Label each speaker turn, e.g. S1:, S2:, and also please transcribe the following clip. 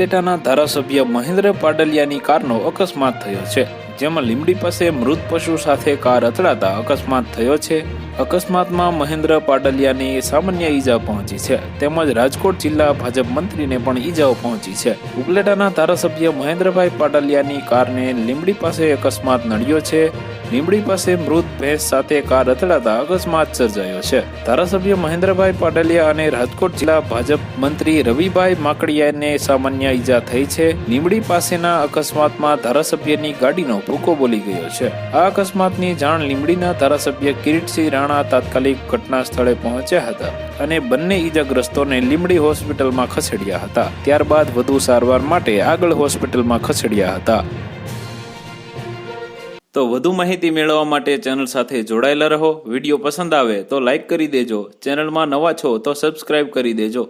S1: ઉપલેટાના ધારાસભ્ય મહેન્દ્ર પાડલિયાની કારનો અકસ્માત થયો છે, જેમાં લીંબડી પાસે મૃત પશુ સાથે કાર અથડાતા અકસ્માત થયો છે। અકસ્માતમાં મહેન્દ્ર પાડલિયાને સામાન્ય ઈજા પહોંચી છે, તેમજ રાજકોટ જિલ્લા ભાજપ મંત્રીને પણ ઈજાઓ પહોંચી છે। ઉપલેટાના ધારાસભ્ય મહેન્દ્રભાઈ પાડલિયાની કારને લીંબડી પાસે અકસ્માત નડ્યો છે। લીંબડી પાસે મૃત ભેંસ સાથે કાર અથડાતા અકસ્માત સર્જાયો છે। ધારાસભ્ય મહેન્દ્રભાઈ પાડલિયા અને રાજકોટ જિલ્લા ભાજપ મંત્રી રવિભાઈ માકડિયાને સામાન્ય ઈજા થઈ છે। લીંબડી પાસેના અકસ્માતમાં ધારાસભ્યની ગાડીનો ભૂકો બોલી ગયો છે। આ અકસ્માતની જાણ લીંબડીના ધારાસભ્ય કિરીટસિંહ રાણા તાત્કાલિક ઘટના સ્થળે પહોંચ્યા હતા અને બંને ઈજાગ્રસ્તોને લીંબડી હોસ્પિટલમાં ખસેડ્યા હતા। ત્યારબાદ વધુ સારવાર માટે આગળ હોસ્પિટલમાં ખસેડ્યા હતા। તો વધુ માહિતી મેળવવા માટે ચેનલ સાથે જોડાયેલા રહો। વિડીયો પસંદ આવે તો લાઈક કરી દેજો, ચેનલમાં નવા છો તો સબસ્ક્રાઇબ કરી દેજો।